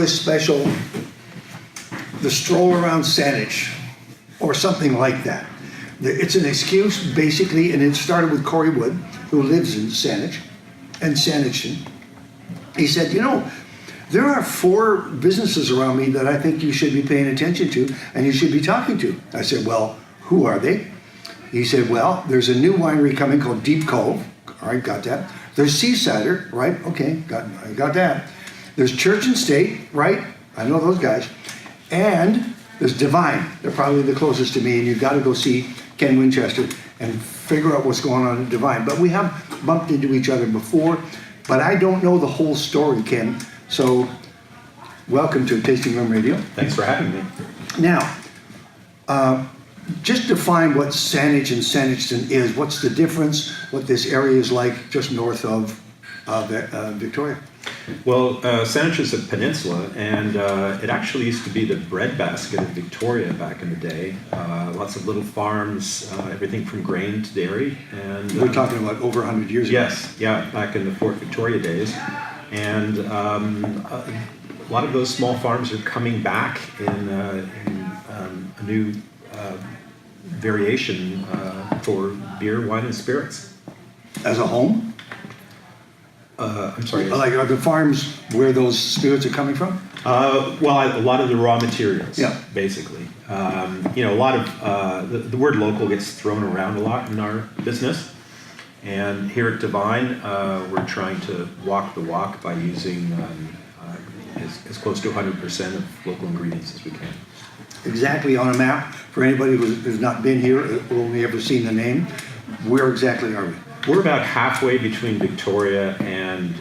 this special, the stroll around Saanich, or something like that. It's an excuse, basically, and it started with Corey Wood, who lives in Saanich, and Saanich. He said, you know, there are 4 businesses around me that I think you should be paying attention to, and you should be talking to. I said, well, who are they? He said, well, there's a new winery coming called Deep Cove. All right, got that. There's Seasider, right? Okay, I got that. There's Church and State, right? I know those guys. And there's Devine. They're probably the closest to me, and you've got to go see Ken Winchester and figure out what's going on at Devine. But we have bumped into each other before, but I don't know the whole story, Ken. So welcome to Tasting Room Radio. Thanks for having me. Now, just define what Saanich and Saanichton is. What's the difference? What this area is like just north of Victoria? Well, Saanich is a peninsula, and it actually used to be the breadbasket of Victoria back in the day. Lots of little farms, everything from grain to dairy. And we're talking about over 100 years ago. Yes, yeah, back in the Fort Victoria days. And a lot of those small farms are coming back in a new variation for beer, wine, and spirits. As a home? I'm sorry. Like are the farms where those spirits are coming from? Well, a lot of the raw materials, yeah. Basically. You know, a lot of the word local gets thrown around a lot in our business. And here at Devine, we're trying to walk the walk by using as close to 100% of local ingredients as we can. Exactly on a map, for anybody who's not been here, or only ever seen the name, where exactly are we? We're about halfway between Victoria and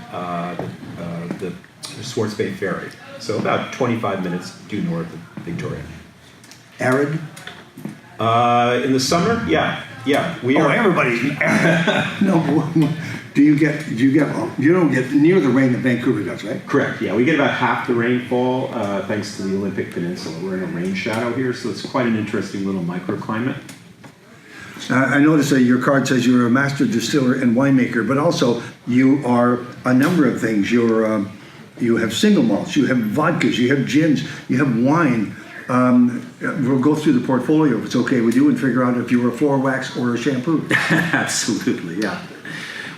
the Swartz Bay Ferry. So about 25 minutes due north of Victoria. Arid? In the summer, yeah. We are. Everybody's no. You don't get near the rain that Vancouver does, right? Correct. Yeah, we get about half the rainfall thanks to the Olympic Peninsula. We're in a rain shadow here, so it's quite an interesting little microclimate. I noticed that your card says you're a master distiller and winemaker, but also you are a number of things. You have single malts, you have vodkas, you have gins, you have wine. We'll go through the portfolio if it's okay with you and figure out if you were a floor wax or a shampoo. Absolutely, yeah.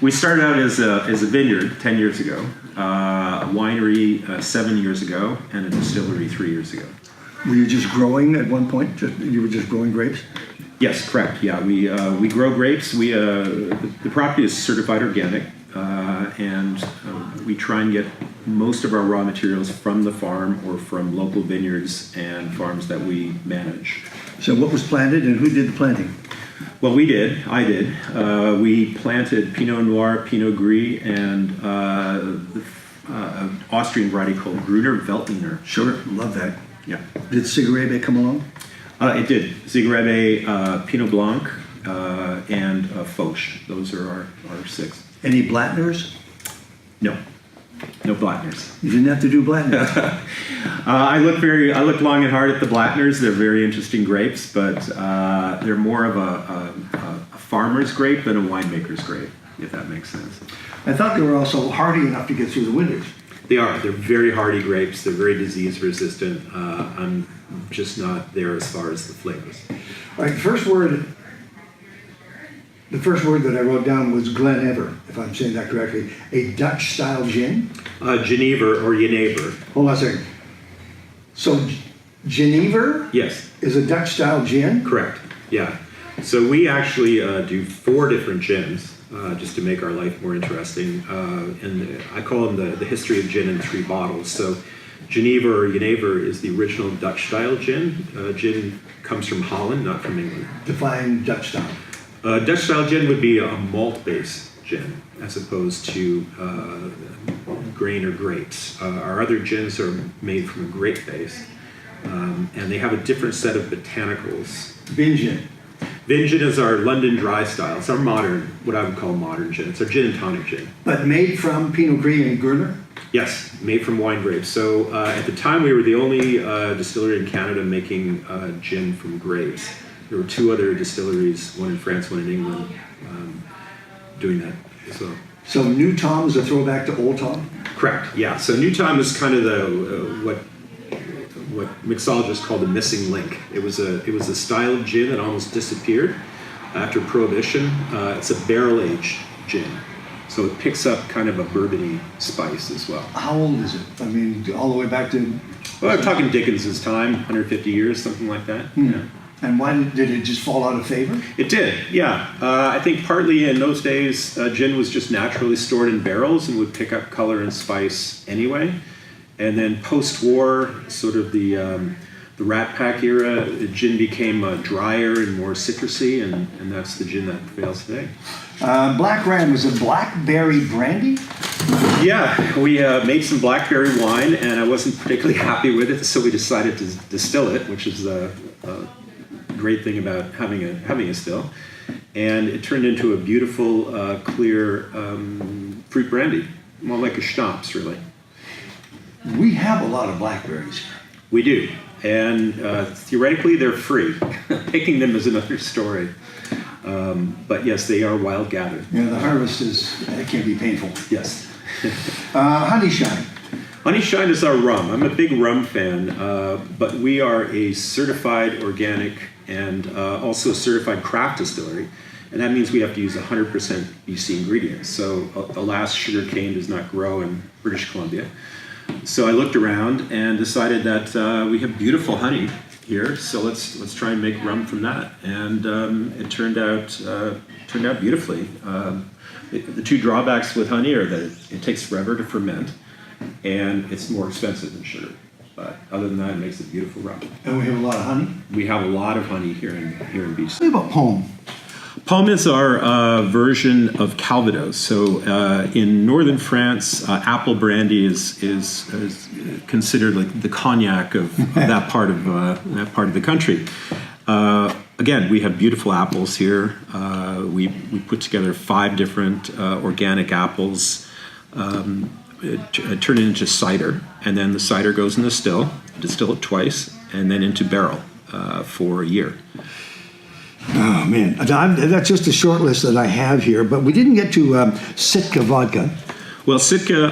We started out as a vineyard 10 years ago, a winery 7 years ago, and a distillery 3 years ago. Were you just growing at one point? You were just growing grapes? Yes, correct. Yeah, we grow grapes. The property is certified organic, and we try and get most of our raw materials from the farm or from local vineyards and farms that we manage. So what was planted and who did the planting? Well, I did. We planted Pinot Noir, Pinot Gris, and an Austrian variety called Gruner Veltliner. Sure, love that. Yeah. Did Sigarebe come along? It did. Sigarebe, Pinot Blanc, and Foch. Those are our 6. Any Blattners? No Blattners. You didn't have to do Blattners. I looked long and hard at the Blattners. They're very interesting grapes, but they're more of a farmer's grape than a winemaker's grape, if that makes sense. I thought they were also hardy enough to get through the winters. They are. They're very hardy grapes. They're very disease resistant. I'm just not there as far as the flavors. All right, the first word that I wrote down was Genever, if I'm saying that correctly. A Dutch-style gin? Genever or Genever. Hold on a second. So Genever? Yes. Is a Dutch-style gin? Correct. Yeah. So we actually do 4 different gins. Just to make our life more interesting. And I call them the history of gin in 3 bottles. So Genever or Genever is the original Dutch-style gin. Gin comes from Holland, not from England. Define Dutch-style. Dutch-style gin would be a malt-based gin, as opposed to grain or grapes. Our other gins are made from a grape base, and they have a different set of botanicals. Bin gin. Vin gin is our London dry style. It's our modern, what I would call modern gin. It's our gin and tonic gin. But made from Pinot Gris and Gruner? Yes, made from wine grapes. So at the time, we were the only distillery in Canada making gin from grapes. There were 2 other distilleries, one in France, one in England, doing that as well. So New Tom is a throwback to Old Tom? Correct. Yeah. So New Tom is kind of the what mixologists call the missing link. It was a style of gin that almost disappeared after Prohibition. It's a barrel-aged gin, so it picks up kind of a bourbony spice as well. How old is it? I mean, all the way back to... Well, I'm talking Dickens's time, 150 years, something like that. Yeah. And why did it just fall out of favor? It did, yeah. I think partly in those days, gin was just naturally stored in barrels and would pick up color and spice anyway. And then post-war, sort of the Rat Pack era, gin became drier and more citrusy, and that's the gin that prevails today. Black Ram was a blackberry brandy? Yeah, we made some blackberry wine, and I wasn't particularly happy with it, so we decided to distill it, which is a great thing about having a still. And it turned into a beautiful, clear fruit brandy, more like a schnapps, really. We have a lot of blackberries here. We do, and theoretically they're free. Picking them is another story. But yes, they are wild gathered. Yeah, the harvest it can be painful. Yes. Honey Shine. Honey Shine is our rum. I'm a big rum fan, but we are a certified organic and also a certified craft distillery. And that means we have to use 100% BC ingredients. So alas, sugar cane does not grow in British Columbia. So I looked around and decided that we have beautiful honey here, so let's try and make rum from that. And it turned out beautifully. The two drawbacks with honey are that it takes forever to ferment, and it's more expensive than sugar. But other than that, it makes a beautiful rum. And we have a lot of honey? We have a lot of honey here in BC. What about Pomme? Pomme is our version of Calvados. So in northern France, apple brandy is considered like the cognac of that part of the country. Again, we have beautiful apples here. We put together 5 different organic apples, turn it into cider, and then the cider goes in the distill it twice, and then into barrel for a year. Oh, man. That's just a short list that I have here, but we didn't get to Sitka Vodka. Well, Sitka,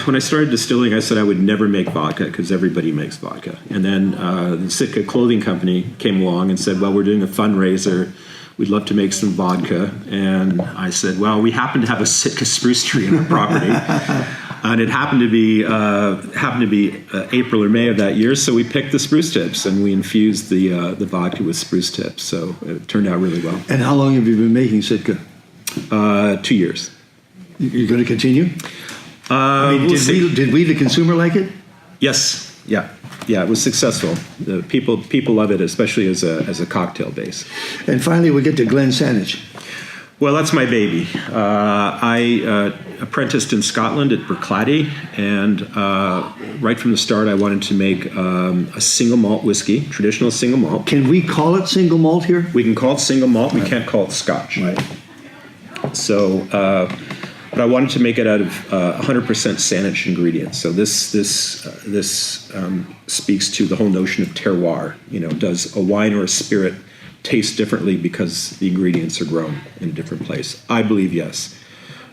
when I started distilling, I said I would never make vodka because everybody makes vodka. And then the Sitka clothing company came along and said, well, we're doing a fundraiser. We'd love to make some vodka. And I said, well, we happen to have a Sitka spruce tree on our property. And it happened to be April or May of that year, so we picked the spruce tips and we infused the vodka with spruce tips. So it turned out really well. And how long have you been making Sitka? 2 years. You're going to continue? Did we, the consumer, like it? Yes. Yeah. It was successful. The people love it, especially as a cocktail base. And finally, we get to Glen Saanich. Well, that's my baby. I apprenticed in Scotland at Berclady, and right from the start, I wanted to make a single malt whiskey, traditional single malt. Can we call it single malt here? We can call it single malt. We can't call it Scotch. Right. So, but I wanted to make it out of 100% Saanich ingredients. So this speaks to the whole notion of terroir. Does a wine or a spirit taste differently because the ingredients are grown in a different place? I believe yes.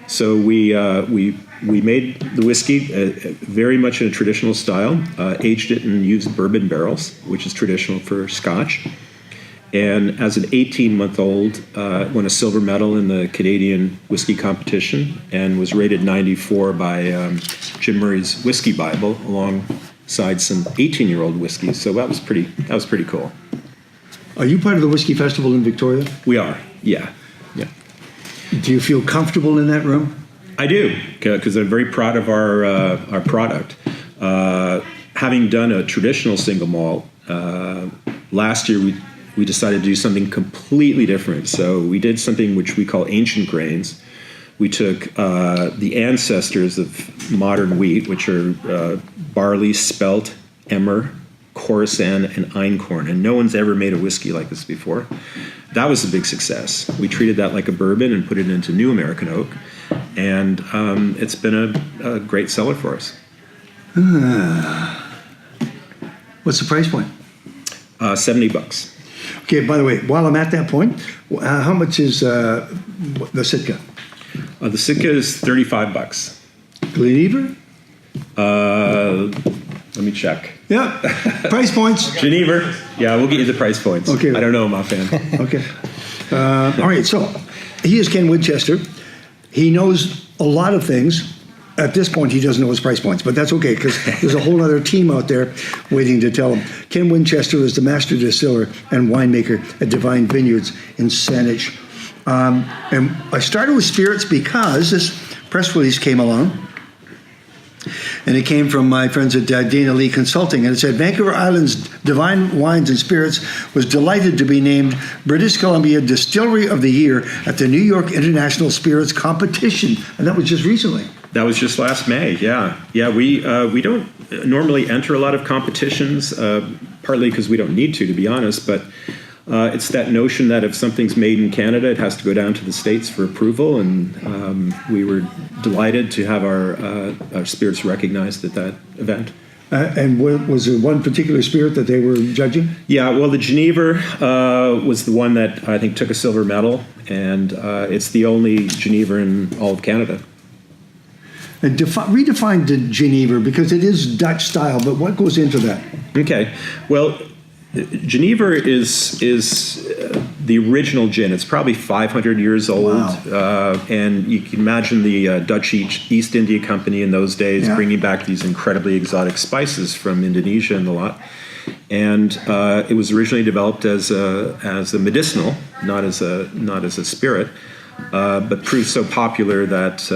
So we made the whiskey very much in a traditional style, aged it in used bourbon barrels, which is traditional for Scotch. And as an 18-month-old, won a silver medal in the Canadian whiskey competition and was rated 94 by Jim Murray's Whiskey Bible alongside some 18-year-old whiskeys. So that was pretty cool. Are you part of the Whiskey Festival in Victoria? We are, yeah. Do you feel comfortable in that room? I do, because I'm very proud of our product. Having done a traditional single malt, last year we decided to do something completely different. So we did something which we call ancient grains. We took the ancestors of modern wheat, which are barley, spelt, emmer, Khorasan, and einkorn, and no one's ever made a whiskey like this before. That was a big success. We treated that like a bourbon and put it into new American oak, and it's been a great seller for us. What's the price point? $70. Okay, by the way, while I'm at that point, how much is the Sitka? The Sitka is $35. Genever? Let me check. Yeah. Price points. Genever. Yeah, we'll get you the price points. Okay. I don't know them offhand. Okay. All right, so he is Ken Winchester. He knows a lot of things. At this point, he doesn't know his price points, but that's okay because there's a whole other team out there waiting to tell him. Ken Winchester is the master distiller and winemaker at Devine Vineyards in Saanich. And I started with spirits because this press release came along. And it came from my friends at Dana Lee Consulting, and it said, Vancouver Island's Devine Wines and Spirits was delighted to be named British Columbia Distillery of the Year at the New York International Spirits Competition. And that was just recently. That was just last May, yeah. Yeah, we don't normally enter a lot of competitions, partly because we don't need to be honest, but it's that notion that if something's made in Canada, it has to go down to the States for approval, and we were delighted to have our spirits recognized at that event. And was there one particular spirit that they were judging? Yeah, well, the Genever was the one that I think took a silver medal, and it's the only Genever in all of Canada. And redefine the Genever, because it is Dutch style, but what goes into that? Okay, well, Genever is the original gin. It's probably 500 years old, Wow. And you can imagine the Dutch East India Company in those days bringing back these incredibly exotic spices from Indonesia and the lot. And it was originally developed as a medicinal, not as a spirit, but proved so popular that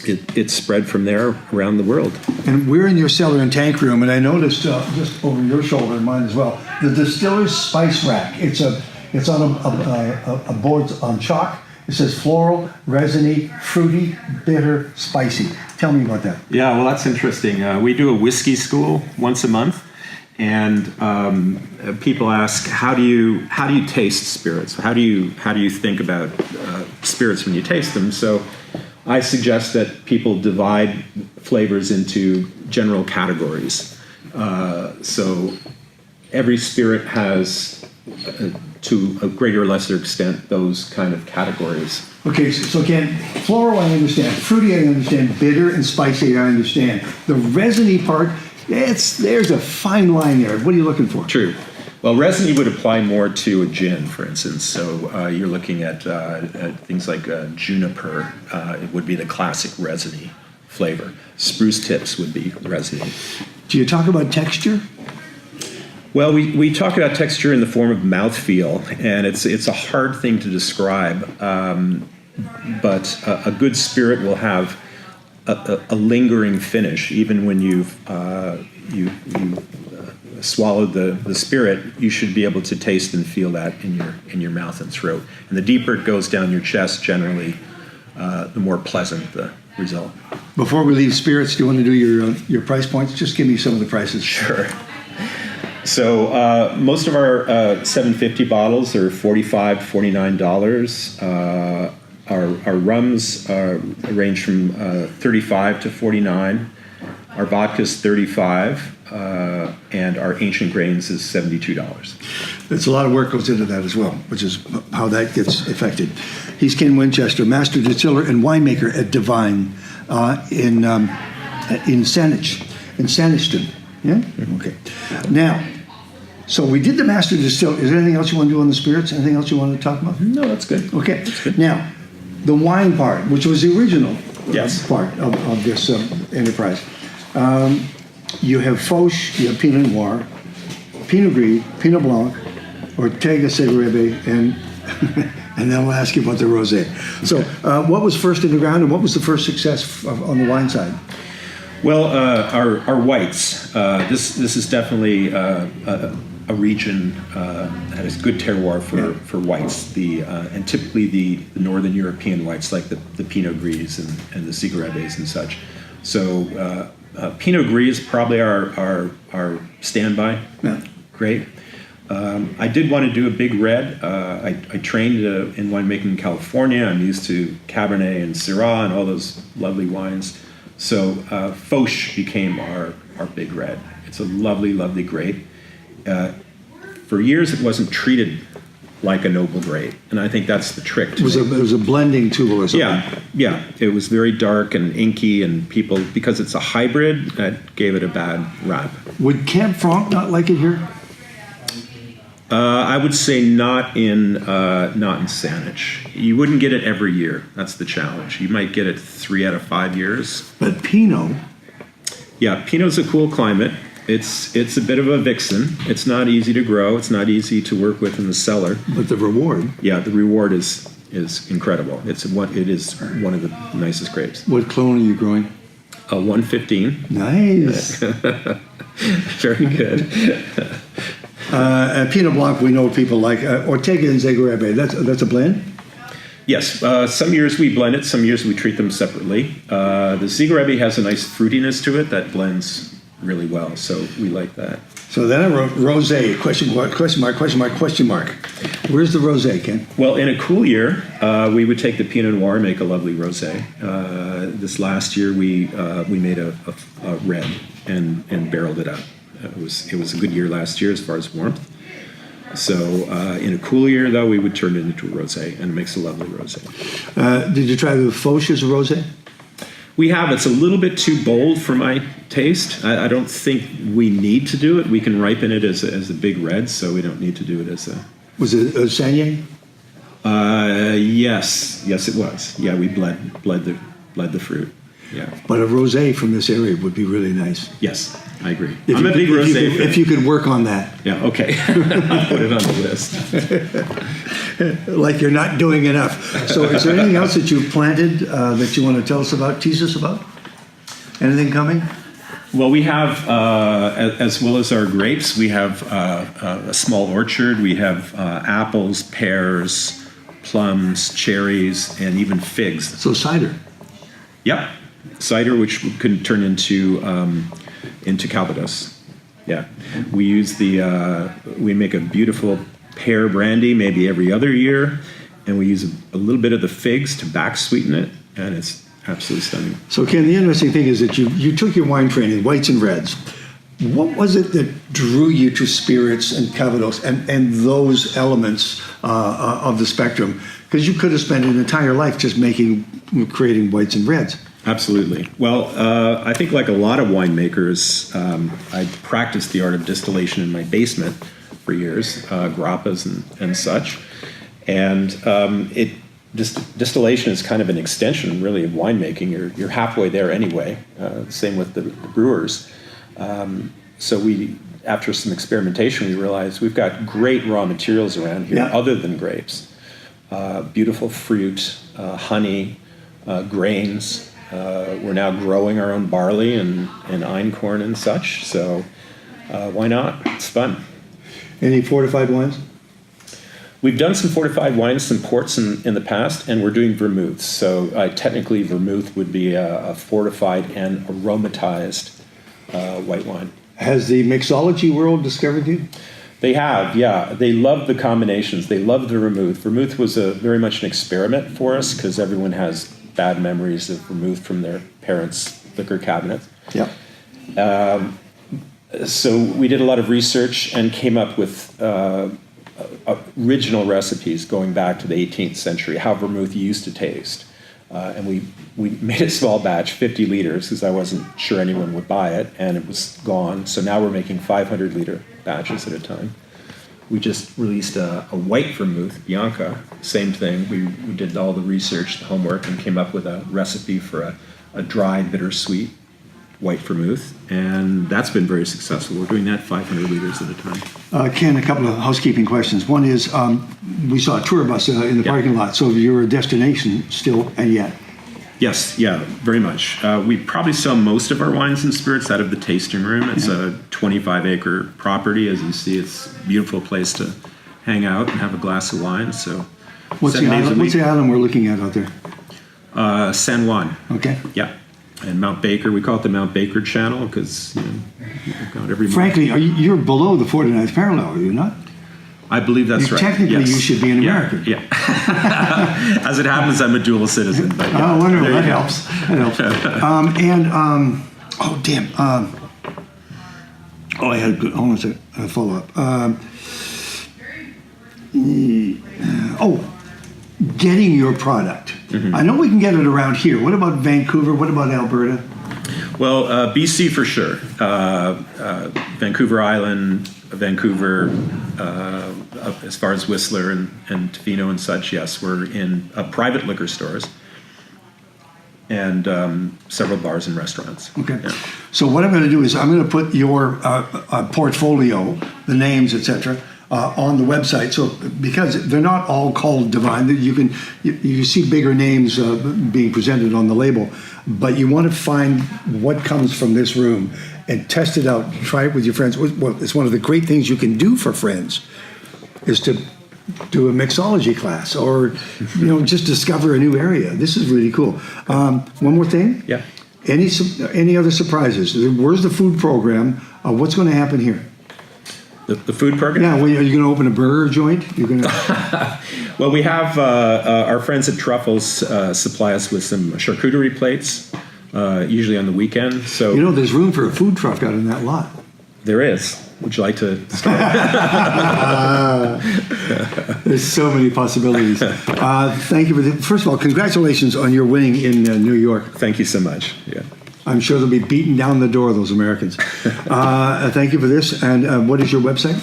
it spread from there around the world. And we're in your cellar and tank room, and I noticed just over your shoulder and mine as well, the distiller's spice rack. It's on a board on chalk. It says floral, resiny, fruity, bitter, spicy. Tell me about that. Yeah, well, that's interesting. We do a whiskey school once a month, and people ask, how do you taste spirits? How do you think about spirits when you taste them? So I suggest that people divide flavors into general categories. So every spirit has, to a greater or lesser extent, those kind of categories. Okay, so Ken, floral I understand, fruity I understand, bitter and spicy I understand. The resiny part, there's a fine line there. What are you looking for? True. Well, resiny would apply more to a gin, for instance. So you're looking at things like juniper. It would be the classic resiny flavor. Spruce tips would be resiny. Do you talk about texture? Well, we talk about texture in the form of mouthfeel, and it's a hard thing to describe. But a good spirit will have a lingering finish, even when you've swallowed the spirit. You should be able to taste and feel that in your mouth and throat. And the deeper it goes down your chest, generally, the more pleasant the result. Before we leave spirits, do you want to do your price points? Just give me some of the prices. Sure. So most of our 750 bottles are $45, $49. Our rums range from $35 to $49. Our vodka's $35. And our ancient grains is $72. It's a lot of work goes into that as well, which is how that gets affected. He's Ken Winchester, master distiller and winemaker at Devine in Saanich, in Saanichton. Yeah? Okay. Now, so we did the master distill. Is there anything else you want to do on the spirits? Anything else you want to talk about? No, that's good. Okay. That's good. Now, the wine part, which was the original part of this enterprise. You have Fauche, you have Pinot Noir, Pinot Gris, Pinot Blanc, Ortega Segurebe, and then I'll ask you about the Rosé. So what was first in the ground, and what was the first success on the wine side? Well, our whites. This is definitely a region that has good terroir for whites. And typically the Northern European whites, like the Pinot Gris and the Sigurebes and such. So Pinot Gris is probably our standby. Yeah. Great. I did want to do a big red. I trained in winemaking in California. I'm used to Cabernet and Syrah and all those lovely wines. So Fauche became our big red. It's a lovely, lovely grape. For years it wasn't treated like a noble grape. And I think that's the trick. It was a blending tool or something. Yeah. It was very dark and inky, and people, because it's a hybrid, that gave it a bad rap. Would Camp Franc not like it here? I would say not in Saanich. You wouldn't get it every year. That's the challenge. You might get it 3 out of 5 years. But Pinot, Yeah, Pinot's a cool climate. It's a bit of a vixen. It's not easy to grow. It's not easy to work with in the cellar. but the reward. Yeah, the reward is incredible. It is one of the nicest grapes. What clone are you growing? 115. Nice. Very good. And Pinot Blanc, we know people like Ortega and Zagrebe. That's a blend? Yes, some years we blend it, some years we treat them separately. The Zagrebe has a nice fruitiness to it that blends really well, so we like that. So then I wrote rosé, question mark. Where's the rosé, Ken? Well, in a cool year, we would take the Pinot Noir and make a lovely rosé. This last year, we made a red and barreled it up. It was a good year last year as far as warmth. So in a cool year, though, we would turn it into a rosé, and it makes a lovely rosé. Did you try the Foch as a rosé? We have. It's a little bit too bold for my taste. I don't think we need to do it. We can ripen it as a big red, so we don't need to do it as a... Was it a Saanich? Yes, it was. Yeah, we bled the fruit. Yeah. But a rosé from this area would be really nice. Yes, I agree. If I'm a big rosé fan. If you could work on that. Yeah, okay. I'll put it on the list. Like you're not doing enough. So is there anything else that you've planted that you want to tell us about, tease us about? Anything coming? Well, we have, as well as our grapes, we have a small orchard. We have apples, pears, plums, cherries, and even figs. So cider. Yep. Cider, which could turn into Calvados. Yeah. We use we make a beautiful pear brandy maybe every other year, and we use a little bit of the figs to back sweeten it, and it's absolutely stunning. So Ken, the interesting thing is that you took your wine training, whites and reds. What was it that drew you to spirits and Calvados and those elements of the spectrum? Because you could have spent an entire life just creating whites and reds. Absolutely. Well, I think like a lot of winemakers, I practiced the art of distillation in my basement for years, grappas and such. And distillation is kind of an extension, really, of winemaking. You're halfway there anyway. Same with the brewers. So after some experimentation, we realized we've got great raw materials around here other than grapes. Beautiful fruit, honey, grains. We're now growing our own barley and einkorn and such. So why not? It's fun. Any fortified wines? We've done some fortified wines, some ports in the past, and we're doing vermouths. So technically, vermouth would be a fortified and aromatized white wine. Has the mixology world discovered you? They have, yeah. They love the combinations. They love the vermouth. Vermouth was very much an experiment for us because everyone has bad memories of vermouth from their parents' liquor cabinet. Yeah. So we did a lot of research and came up with original recipes going back to the 18th century, how vermouth used to taste. And we made a small batch, 50 liters, because I wasn't sure anyone would buy it, and it was gone. So now we're making 500-liter batches at a time. We just released a white vermouth, Bianca, same thing. We did all the research, the homework, and came up with a recipe for a dry, bittersweet white vermouth, and that's been very successful. We're doing that 500 liters at a time. Ken, a couple of housekeeping questions. One is, we saw a tour bus in the parking lot, so you're a destination still and yet. Yes, yeah, very much. We probably sell most of our wines and spirits out of the tasting room. It's a 25-acre property. As you see, it's a beautiful place to hang out and have a glass of wine. So, what's the island we're looking at out there? San Juan. Okay. Yeah. And Mount Baker, we call it the Mount Baker Channel because, we've got every... Frankly, you're below the 49th parallel, are you not? I believe that's right. Technically, yes. You should be an American. Yeah. As it happens, I'm a dual citizen. But yeah, wonderful. That helps. I had a follow-up. getting your product. I know we can get it around here. What about Vancouver? What about Alberta? Well, BC for sure. Vancouver Island, Vancouver, up as far as Whistler and Tofino and such, yes, we're in private liquor stores and several bars and restaurants. Okay. Yeah. So what I'm going to do is I'm going to put your portfolio, the names, etc., on the website. So because they're not all called Devine, you see bigger names being presented on the label, but you want to find what comes from this room and test it out. Try it with your friends. Well, it's one of the great things you can do for friends is to do a mixology class or just discover a new area. This is really cool. One more thing. Yeah. Any other surprises? Where's the food program? What's going to happen here? The food program? Yeah, are you going to open a burger joint? You're going to. Well, we have our friends at Truffles supply us with some charcuterie plates, usually on the weekend. So there's room for a food truck out in that lot. there is. Would you like to start? There's so many possibilities. Thank you first of all, congratulations on your winning in New York. Thank you so much. Yeah. I'm sure they'll be beating down the door, those Americans. Thank you for this. And what is your website?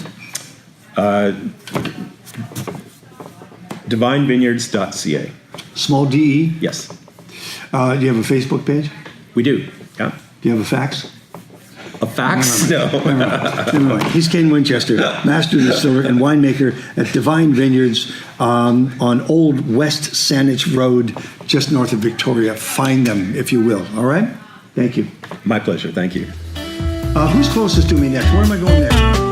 Divinevineyards.ca. Small DE? Yes. Do you have a Facebook page? We do. Yeah. Do you have a fax? A fax? No. Never mind. He's Ken Winchester, master distiller and winemaker at Devine Vineyards on Old West Saanich Road, just north of Victoria. Find them, if you will. All right? Thank you. My pleasure. Thank you. Who's closest to me next? Where am I going next?